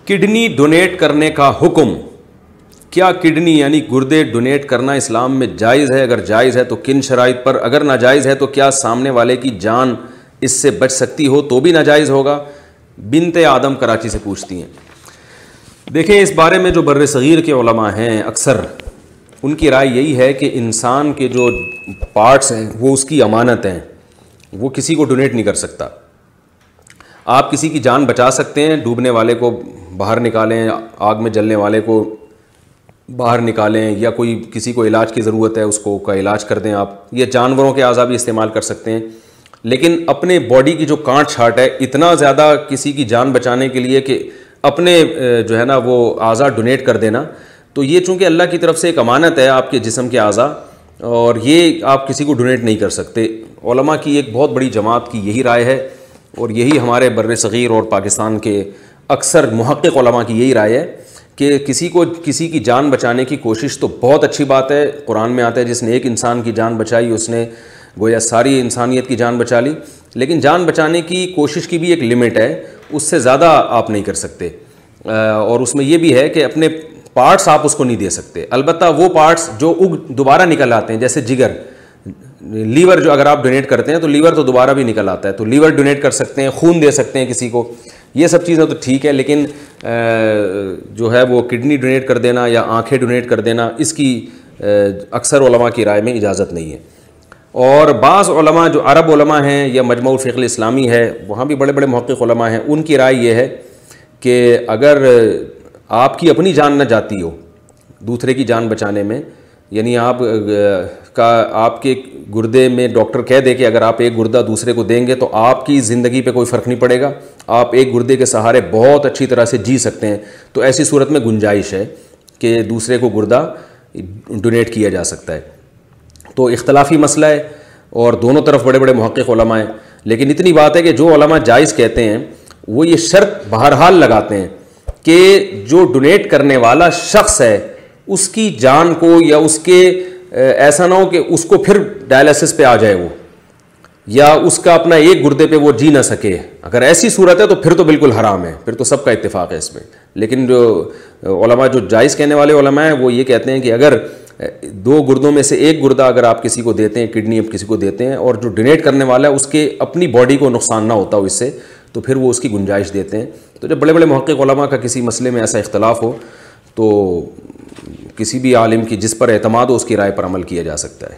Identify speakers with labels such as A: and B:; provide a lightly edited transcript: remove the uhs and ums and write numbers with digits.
A: Kidney donate کرنے کا حکم. کیا کڈنی یعنی گردے ڈونیٹ کرنا اسلام میں جائز ہے؟ اگر جائز ہے تو کن شرائط پر؟ اگر ناجائز ہے تو کیا سامنے والے کی جان اس سے بچ سکتی ہو تو بھی ناجائز ہوگا؟ بنت آدم کراچی سے پوچھتی ہیں. دیکھیں اس بارے میں جو بر صغیر کے علماء ہیں اکثر ان کی رائے یہی ہے کہ انسان کے جو پارٹس ہیں وہ اس کی امانت ہیں, وہ کسی کو ڈونیٹ نہیں کر سکتا. آپ کسی کی جان بچا سکتے ہیں, ڈوبنے والے کو باہر نکالیں, آگ میں جلنے والے کو باہر نکالیں, یا کوئی کسی کو علاج کی ضرورت ہے اس کو کا علاج کر دیں آپ. یہ جانوروں کے اعضاء بھی استعمال کر سکتے ہیں, لیکن اپنے باڈی کی جو کانٹ چھانٹ ہے اتنا زیادہ کسی کی جان بچانے کے لیے کہ اپنے جو ہے نا وہ اعضاء ڈونیٹ کر دینا, تو یہ چونکہ اللہ کی طرف سے ایک امانت ہے آپ کے جسم کے اعضاء, اور یہ آپ کسی کو ڈونیٹ نہیں کر سکتے. علماء کی ایک بہت بڑی جماعت کی یہی رائے ہے, اور یہی ہمارے بر صغیر اور پاکستان کے اکثر محقق علماء کی یہی رائے ہے کہ کسی کی جان بچانے کی کوشش تو بہت اچھی بات ہے. قرآن میں آتا ہے جس نے ایک انسان کی جان بچائی اس نے گویا ساری انسانیت کی جان بچا لی, لیکن جان بچانے کی کوشش کی بھی ایک لمٹ ہے, اس سے زیادہ آپ نہیں کر سکتے. اور اس میں یہ بھی ہے کہ اپنے پارٹس آپ اس کو نہیں دے سکتے, البتہ وہ پارٹس جو دوبارہ نکل آتے ہیں جیسے جگر, لیور جو اگر آپ ڈونیٹ کرتے ہیں تو لیور تو دوبارہ بھی نکل آتا ہے, تو لیور ڈونیٹ کر سکتے ہیں, خون دے سکتے ہیں کسی کو, یہ سب چیزیں تو ٹھیک ہے. لیکن جو ہے وہ کڈنی ڈونیٹ کر دینا یا آنکھیں ڈونیٹ کر دینا اس کی اکثر علماء کی رائے میں اجازت نہیں ہے. اور بعض علماء جو عرب علماء ہیں یا مجمع الفقہ الاسلامی ہے وہاں بھی بڑے بڑے محقق علماء ہیں, ان کی رائے یہ ہے کہ اگر آپ کی اپنی جان نہ جاتی ہو دوسرے کی جان بچانے میں, یعنی آپ کے گردے میں ڈاکٹر کہہ دے کہ اگر آپ ایک گردہ دوسرے کو دیں گے تو آپ کی زندگی پہ کوئی فرق نہیں پڑے گا, آپ ایک گردے کے سہارے بہت اچھی طرح سے جی سکتے ہیں, تو ایسی صورت میں گنجائش ہے کہ دوسرے کو گردہ ڈونیٹ کیا جا سکتا ہے. تو اختلافی مسئلہ ہے اور دونوں طرف بڑے بڑے محقق علماء ہیں, لیکن اتنی بات ہے کہ جو علماء جائز کہتے ہیں وہ یہ شرط بہرحال لگاتے ہیں کہ جو ڈونیٹ کرنے والا شخص ہے اس کی جان کو یا اس کے ایسا نہ ہو کہ اس کو پھر ڈائلسس پہ آ جائے وہ, یا اس کا اپنا ایک گردے پہ وہ جی نہ سکے. اگر ایسی صورت ہے تو پھر تو بالکل حرام ہے, پھر تو سب کا اتفاق ہے اس میں. لیکن جو علماء جو جائز کہنے والے علماء ہیں وہ یہ کہتے ہیں کہ اگر دو گردوں میں سے ایک گردہ اگر آپ کسی کو دیتے ہیں, کڈنی کسی کو دیتے ہیں, اور جو ڈونیٹ کرنے والا ہے اس کے اپنی باڈی کو نقصان نہ ہوتا ہو اس سے, تو پھر وہ اس کی گنجائش دیتے ہیں. تو جب بڑے بڑے محقق علماء کا کسی مسئلے میں ایسا اختلاف ہو تو کسی بھی عالم کی جس پر اعتماد ہو اس کی رائے پر عمل کیا جا سکتا ہے.